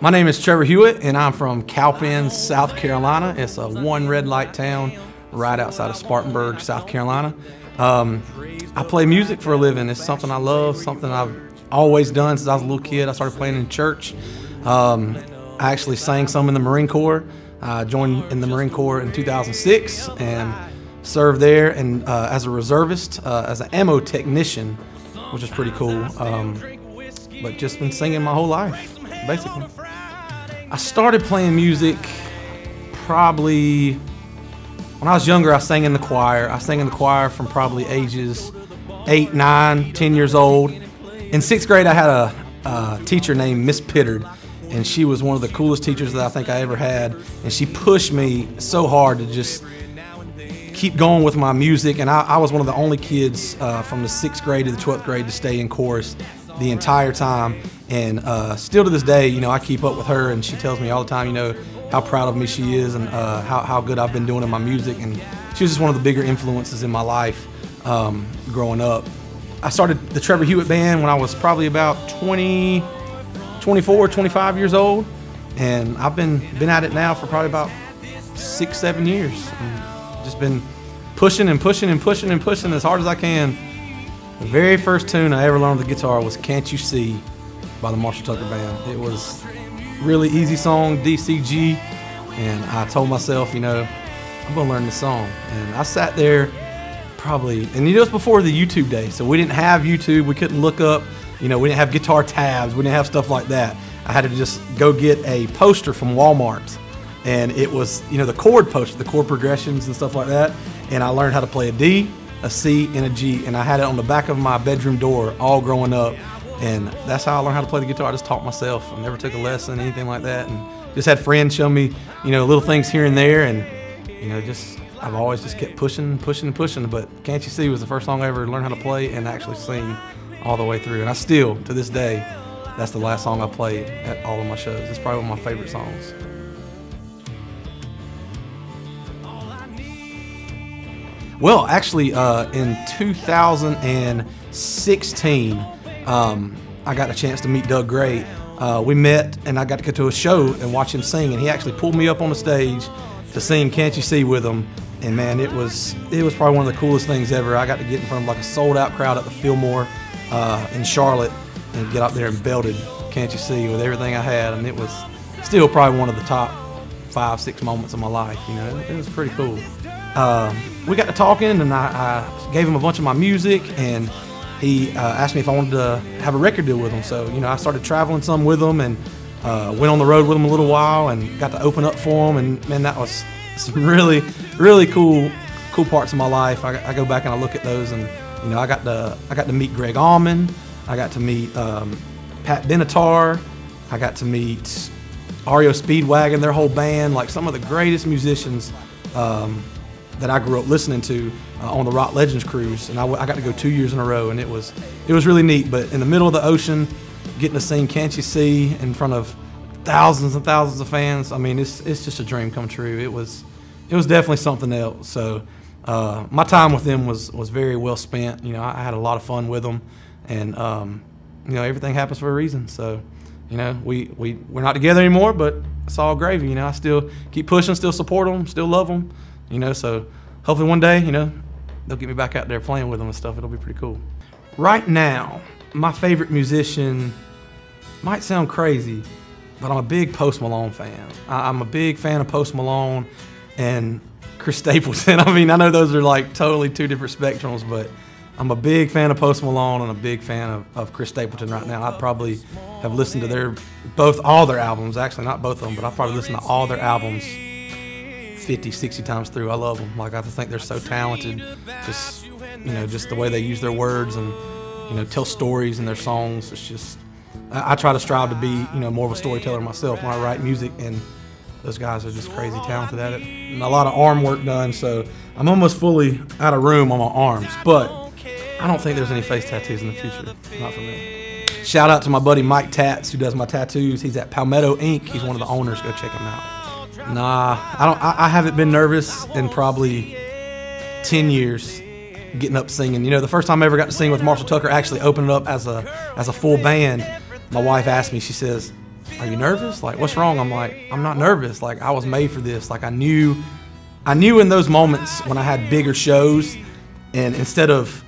My name is Trevor Hewitt, and I'm from Cowpen, South Carolina. It's a one red light town right outside of Spartanburg, South Carolina. I play music for a living. It's something I love, something I've always done since I was a little kid. I started playing in church. I actually sang some in the Marine Corps. I joined in the Marine Corps in 2006 and served there and as a reservist, as an ammo technician, which is pretty cool. But just been singing my whole life, basically. I started playing music probably when I was younger. I sang in the choir. I sang in the choir from probably ages 8, 9, 10 years old. In 6th grade, I had a teacher named Miss Pittard, and she was one of the coolest teachers that I think I ever had. And she pushed me so hard to just keep going with my music. And I was one of the only kids from the 6th grade to the 12th grade to stay in chorus the entire time. And still to this day, you know, I keep up with her, and she tells me all the time, you know, how proud of me she is, and how good I've been doing in my music. And she was just one of the bigger influences in my life growing up. I started the Trevor Hewitt Band when I was probably about 24, 25 years old, and I've been at it now for probably about 6, 7 years. And just been pushing and pushing and pushing and pushing as hard as I can. The very first tune I ever learned on the guitar was "Can't You See" by the Marshall Tucker Band. It was a really easy song, DCG, and I told myself, you know, I'm gonna learn this song. And I sat there probably, and you know, it was before the YouTube day, so we didn't have YouTube, we couldn't look up, you know, we didn't have guitar tabs, we didn't have stuff like that. I had to just go get a poster from Walmart, and it was, you know, the chord poster, the chord progressions and stuff like that, and I learned how to play a D, a C, and a G, and I had it on the back of my bedroom door all growing up, and that's how I learned how to play the guitar. I just taught myself. I never took a lesson, anything like that, and just had friends show me, you know, little things here and there, and, you know, just I've always just kept pushing, pushing, and pushing. But "Can't You See" was the first song I ever learned how to play and actually sing all the way through, and I still, to this day, that's the last song I played at all of my shows. It's probably one of my favorite songs. Well, actually, in 2016, I got a chance to meet Doug Gray. We met, and I got to go to a show and watch him sing, and he actually pulled me up on the stage to sing "Can't You See" with him. And man, it was probably one of the coolest things ever. I got to get in front of like a sold-out crowd at the Fillmore in Charlotte and get up there and belted "Can't You See" with everything I had, and it was still probably one of the top 5, 6 moments of my life. You know, it was pretty cool. We got to talking, and I gave him a bunch of my music, and he asked me if I wanted to have a record deal with him. So, you know, I started traveling some with him, and went on the road with him a little while, and got to open up for him. And man, that was some really, really cool parts of my life. I go back and I look at those, and you know, I got to meet Greg Allman. I got to meet Pat Benatar. I got to meet REO Speedwagon, their whole band, like some of the greatest musicians that I grew up listening to on the Rock Legends cruise, and I got to go 2 years in a row, and it was really neat. But in the middle of the ocean, getting to sing "Can't You See" in front of thousands and thousands of fans, I mean, it's just a dream come true. It was definitely something else. So my time with them was very well spent. You know, I had a lot of fun with them, and you know, everything happens for a reason. So, you know, we're not together anymore, but it's all gravy. You know, I still keep pushing, still support them, still love them. You know, so hopefully one day, you know, they'll get me back out there playing with them and stuff. It'll be pretty cool. Right now, my favorite musician might sound crazy, but I'm a big Post Malone fan. I'm a big fan of Post Malone and Chris Stapleton. I mean, I know those are like totally two different spectrums, but I'm a big fan of Post Malone and a big fan of Chris Stapleton right now. I probably have listened to all their albums, actually not both of them, but I've probably listened to all their albums 50, 60 times through. I love them. Like, I just think they're so talented. Just, you know, just the way they use their words and, you know, tell stories in their songs. It's just, I try to strive to be, you know, more of a storyteller myself when I write music, and those guys are just crazy talented at it. And a lot of arm work done, so I'm almost fully out of room on my arms, but I don't think there's any face tattoos in the future. Not for me. Shout out to my buddy Mike Tats, who does my tattoos. He's at Palmetto Inc. He's one of the owners. Go check him out. Nah, I haven't been nervous in probably 10 years getting up singing. You know, the first time I ever got to sing with Marshall Tucker, actually opening up as a full band, my wife asked me, she says, are you nervous? Like, what's wrong? I'm like, I'm not nervous. Like, I was made for this. Like, I knew in those moments when I had bigger shows, and instead of,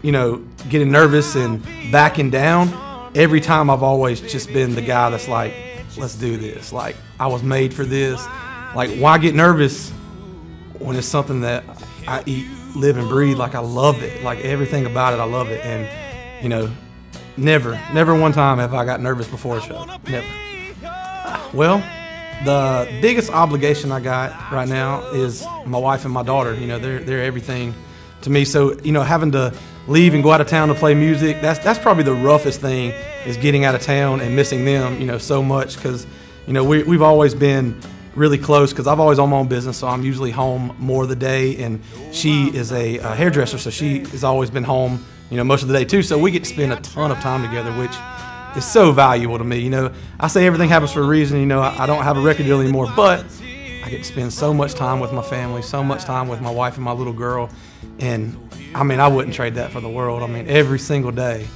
you know, getting nervous and backing down, every time I've always just been the guy that's like, let's do this. Like, I was made for this. Like, why get nervous when it's something that I eat, live, and breathe? Like, I love it. Like, everything about it, I love it. And, you know, never one time have I got nervous before a show. Never. Well, the biggest obligation I got right now is my wife and my daughter. You know, they're everything to me. So, you know, having to leave and go out of town to play music, that's probably the roughest thing, is getting out of town and missing them, you know, so much, because, you know, we've always been really close, because I've always owned my own business, so I'm usually home more of the day, and she is a hairdresser, so she has always been home, you know, most of the day too. So we get to spend a ton of time together, which is so valuable to me. You know, I say everything happens for a reason. You know, I don't have a record deal anymore, but I get to spend so much time with my family, so much time with my wife and my little girl, and I mean, I wouldn't trade that for the world. I mean, every single day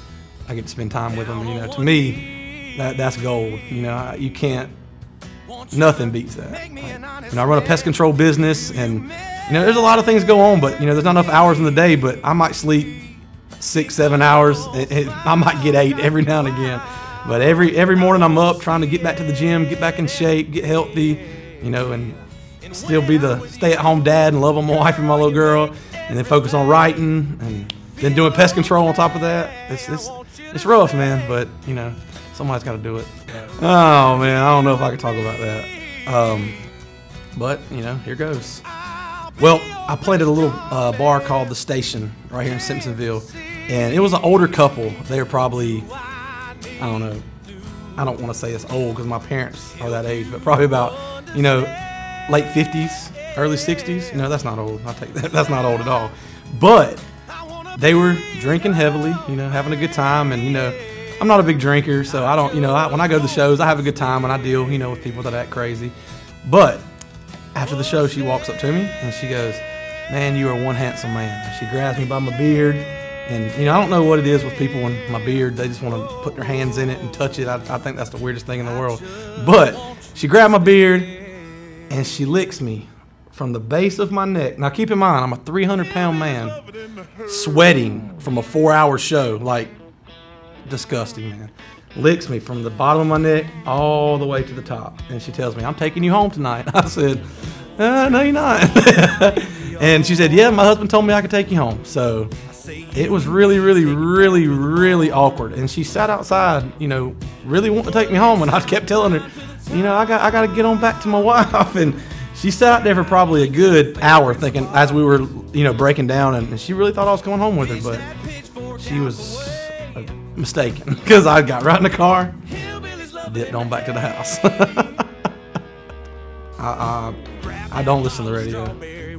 I get to spend time with them. You know, to me, that's gold. You know, you can't. Nothing beats that. Like, you know, I run a pest control business, and you know, there's a lot of things go on, but you know, there's not enough hours in the day. But I might sleep 6-7 hours, and I might get 8 every now and again. But every morning I'm up trying to get back to the gym, get back in shape, get healthy, you know, and still be the stay-at-home dad and love on my wife and my little girl, and then focus on writing and then doing pest control on top of that. It's rough, man, but you know, somebody's got to do it. Oh man, I don't know if I can talk about that. But you know, here goes. Well, I played at a little bar called The Station right here in Simpsonville, and it was an older couple. They were probably, I don't know, I don't want to say it's old because my parents are that age, but probably about, you know, late 50s, early 60s. You know, that's not old. I'll take that. That's not old at all. But they were drinking heavily, you know, having a good time, and you know, I'm not a big drinker, so I don't, you know, when I go to the shows, I have a good time and I deal, you know, with people that act crazy. But after the show, she walks up to me and she goes, "Man, you are one handsome man." And she grabs me by my beard, and you know, I don't know what it is with people in my beard. They just want to put their hands in it and touch it. I think that's the weirdest thing in the world. But she grabbed my beard and she licks me from the base of my neck. Now keep in mind, I'm a 300-pound man sweating from a 4-hour show. Like, disgusting, man. Licks me from the bottom of my neck all the way to the top, and she tells me, "I'm taking you home tonight." I said, "No, you're not." And she said, "Yeah, my husband told me I could take you home." So it was really, really, really, really awkward. And she sat outside, you know, really wanting to take me home, and I kept telling her, you know, I got to get on back to my wife. And she sat out there for probably a good hour, thinking, as we were, you know, breaking down, and she really thought I was going home with her, but she was mistaken, because I got right in the car, dipped on back to the house. I don't listen to the radio.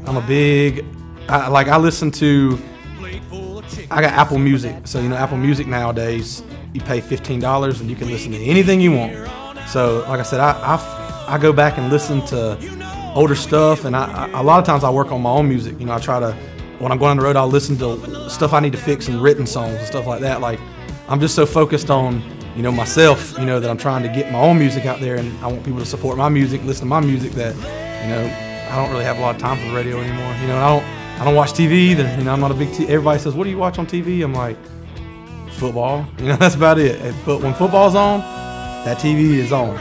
I'm a big, I listen to, I got Apple Music. So, you know, Apple Music nowadays, you pay $15 and you can listen to anything you want. So, like I said, I go back and listen to older stuff, and a lot of times I work on my own music. You know, I try to, when I'm going on the road, I'll listen to stuff I need to fix and written songs and stuff like that. Like, I'm just so focused on, you know, myself, you know, that I'm trying to get my own music out there, and I want people to support my music, listen to my music, that, you know, I don't really have a lot of time for the radio anymore. You know, I don't watch TV either. You know, I'm not a big everybody says, "What do you watch on TV?" I'm like, football. You know, that's about it. But when football's on, that TV is on.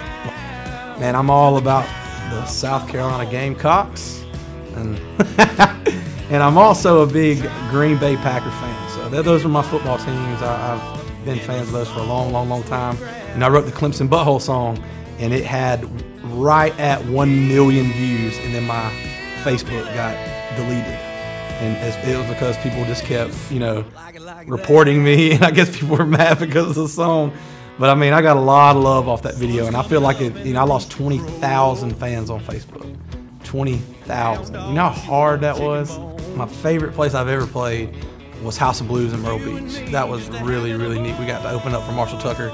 Man, I'm all about the South Carolina Gamecocks, and and I'm also a big Green Bay Packer fan. So those are my football teams. I've been fans of those for a long, long, long time. And I wrote the Clemson Butthole song, and it had right at 1 million views, and then my Facebook got deleted. And it was because people just kept, you know, reporting me, and I guess people were mad because of the song. But I mean, I got a lot of love off that video, and I feel like it, you know, I lost 20,000 fans on Facebook. 20,000. You know how hard that was? My favorite place I've ever played was House of Blues in Myrtle Beach. That was really, really neat. We got to open up for Marshall Tucker,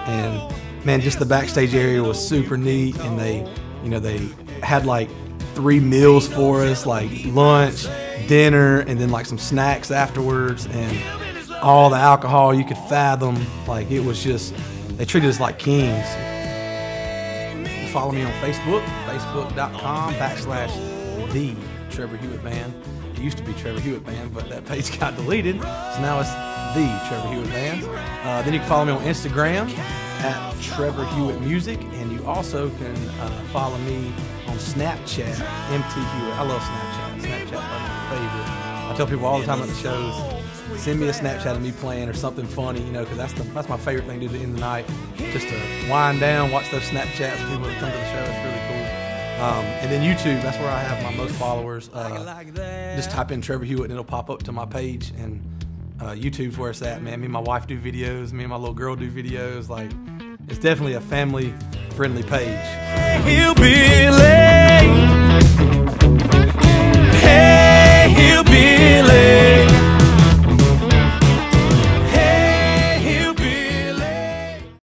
and man, just the backstage area was super neat. And they, you know, they had like 3 meals for us, like lunch, dinner, and then like some snacks afterwards, and all the alcohol you could fathom. Like, it was just, they treated us like kings. follow me on Facebook, facebook.com/The Trevor Hewitt Band. It used to be Trevor Hewitt Band, but that page got deleted, so now it's The Trevor Hewitt Band. Then you can follow me on Instagram at Trevor Hewitt Music, and you also can follow me on Snapchat, MT Hewitt. I love Snapchat. Snapchat's my favorite. I tell people all the time at the shows, send me a Snapchat of me playing or something funny, you know, because that's my favorite thing to do at the end of the night, just to wind down, watch those Snapchats of people that come to the show. It's really cool. And then YouTube, that's where I have my most followers. Just type in Trevor Hewitt and it'll pop up to my page, and YouTube's where it's at, man. Me and my wife do videos, me and my little girl do videos. Like, it's definitely a family-friendly page.